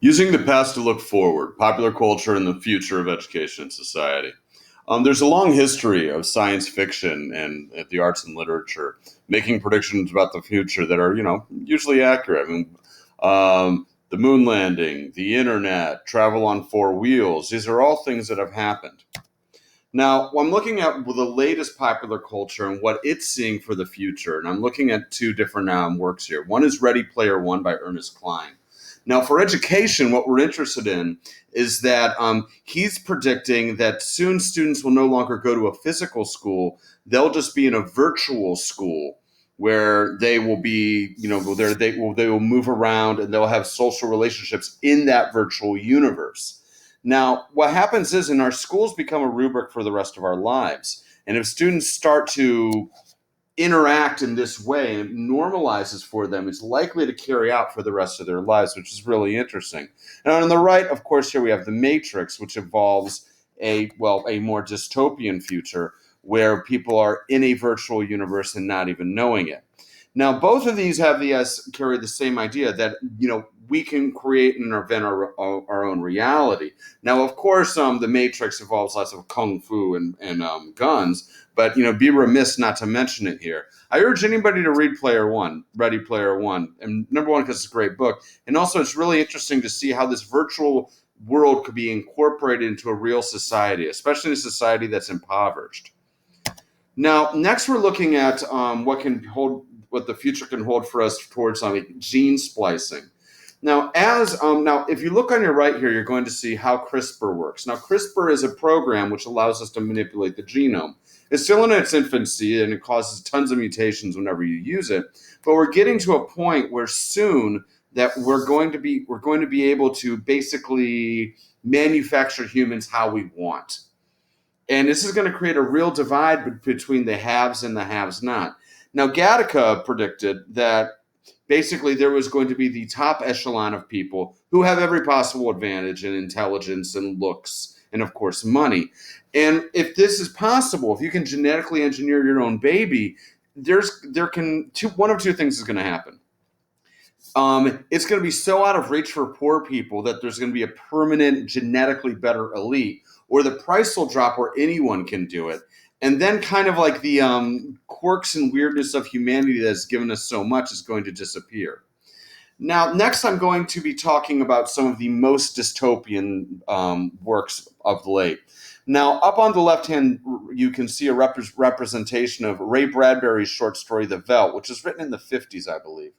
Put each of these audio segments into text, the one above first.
Using the past to look forward, popular culture and the future of education and society. There's a long history of science fiction and the arts and literature making predictions about the future that are, usually accurate. I mean, the moon landing, the internet, travel on four wheels, these are all things that have happened. Now, I'm looking at the latest popular culture and what it's seeing for the future, and I'm looking at two different works here. One is Ready Player One by Ernest Cline. Now, for education, what we're interested in is that he's predicting that soon students will no longer go to a physical school; they'll just be in a virtual school where they will be, they will move around and they'll have social relationships in that virtual universe. Now, what happens is in our schools become a rubric for the rest of our lives. And if students start to interact in this way and it normalizes for them, it's likely to carry out for the rest of their lives, which is really interesting. And on the right, of course, here we have The Matrix, which involves a more dystopian future where people are in a virtual universe and not even knowing it. Now, both of these carry the same idea that we can create and invent our own reality. Now, of course, The Matrix involves lots of kung fu and guns, but be remiss not to mention it here. I urge anybody to read Ready Player One, and number one because it's a great book, and also it's really interesting to see how this virtual world could be incorporated into a real society, especially a society that's impoverished. Now, next we're looking at what the future can hold for us towards gene splicing. Now, if you look on your right here, you're going to see how CRISPR works. Now, CRISPR is a program which allows us to manipulate the genome. It's still in its infancy, and it causes tons of mutations whenever you use it. But we're getting to a point where soon that we're going to be able to basically manufacture humans how we want. And this is going to create a real divide between the haves and the haves not. Now, Gattaca predicted that basically there was going to be the top echelon of people who have every possible advantage in intelligence and looks and, of course, money. And if this is possible, if you can genetically engineer your own baby, one of two things is going to happen. It's going to be so out of reach for poor people that there's going to be a permanent genetically better elite, or the price will drop where anyone can do it. And then kind of like the quirks and weirdness of humanity that's given us so much is going to disappear. Now, next I'm going to be talking about some of the most dystopian works of late. Now, up on the left hand, you can see a representation of Ray Bradbury's short story, The Veldt, which was written in the 50s, I believe.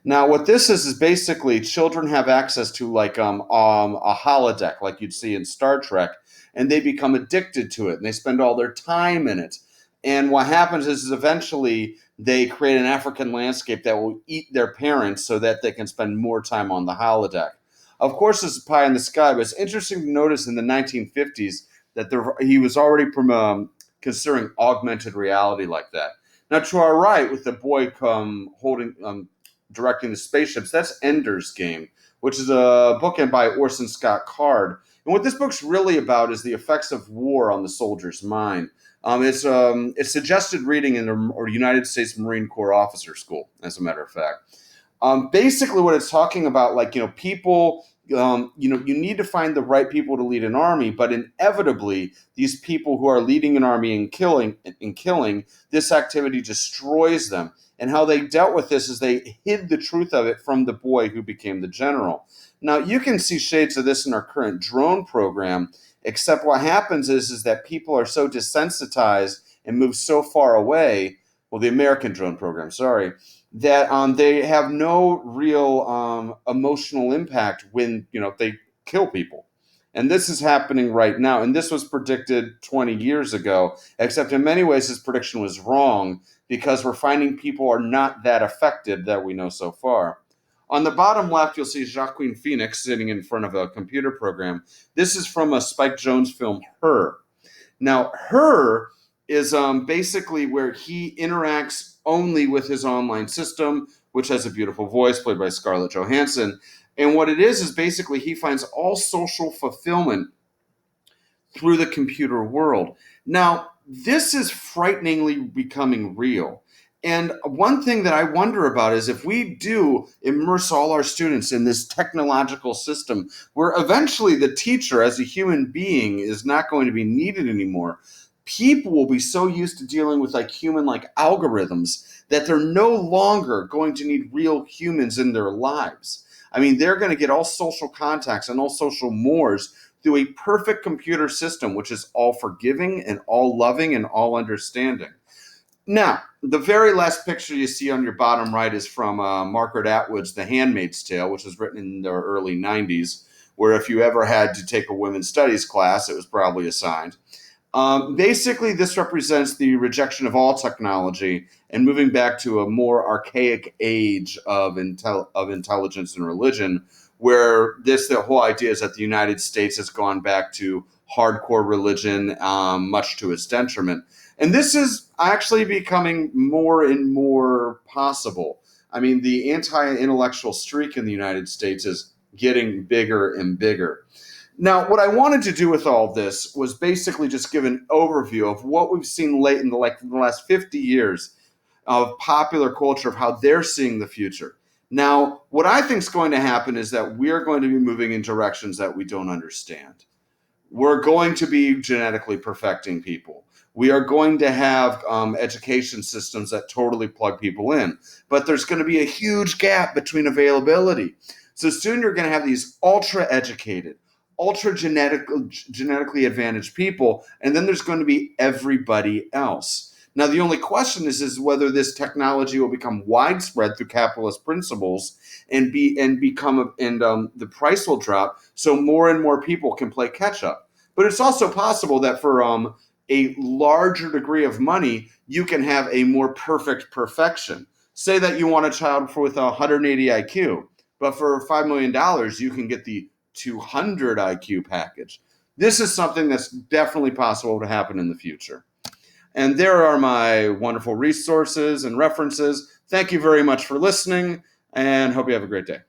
Now, what this is basically children have access to like a holodeck, like you'd see in Star Trek, and they become addicted to it, and they spend all their time in it. And what happens is eventually they create an African landscape that will eat their parents so that they can spend more time on the holodeck. Of course, this is pie in the sky, but it's interesting to notice in the 1950s that he was already considering augmented reality like that. Now, to our right, with the boy directing the spaceships, that's Ender's Game, which is a bookend by Orson Scott Card. And what this book's really about is the effects of war on the soldier's mind. It's suggested reading in the United States Marine Corps Officer School, as a matter of fact. Basically, what it's talking about, people, you need to find the right people to lead an army, but inevitably, these people who are leading an army and killing, this activity destroys them. And how they dealt with this is they hid the truth of it from the boy who became the general. Now, you can see shades of this in our current drone program, except what happens is that people are so desensitized and move so far away, well, the American drone program, sorry, that they have no real emotional impact when, they kill people. And this is happening right now. And this was predicted 20 years ago, except in many ways this prediction was wrong because we're finding people are not that affected that we know so far. On the bottom left, you'll see Joaquin Phoenix sitting in front of a computer program. This is from a Spike Jonze film, Her. Now, Her is basically where he interacts only with his online system, which has a beautiful voice played by Scarlett Johansson. And what it is basically he finds all social fulfillment through the computer world. Now, this is frighteningly becoming real. And one thing that I wonder about is if we do immerse all our students in this technological system where eventually the teacher as a human being is not going to be needed anymore, people will be so used to dealing with like human like algorithms that they're no longer going to need real humans in their lives. I mean, they're going to get all social contacts and all social mores through a perfect computer system, which is all forgiving and all loving and all understanding. Now, the very last picture you see on your bottom right is from Margaret Atwood's The Handmaid's Tale, which was written in the early 90s, where if you ever had to take a women's studies class, it was probably assigned. Basically, this represents the rejection of all technology and moving back to a more archaic age of intelligence and religion, where the whole idea is that the United States has gone back to hardcore religion, much to its detriment. And this is actually becoming more and more possible. I mean, the anti intellectual streak in the United States is getting bigger and bigger. Now, what I wanted to do with all this was basically just give an overview of what we've seen late in the last 50 years of popular culture, of how they're seeing the future. Now, what I think is going to happen is that we're going to be moving in directions that we don't understand. We're going to be genetically perfecting people. We are going to have education systems that totally plug people in, but there's going to be a huge gap between availability. So soon you're going to have these ultra educated, genetically advantaged people, and then there's going to be everybody else. Now, the only question is whether this technology will become widespread through capitalist principles and the price will drop, so more and more people can play catch up. But it's also possible that for a larger degree of money, you can have a more perfect perfection. Say that you want a child with 180 IQ, but for $5 million, you can get the 200 IQ package. This is something that's definitely possible to happen in the future. And there are my wonderful resources and references. Thank you very much for listening, and hope you have a great day.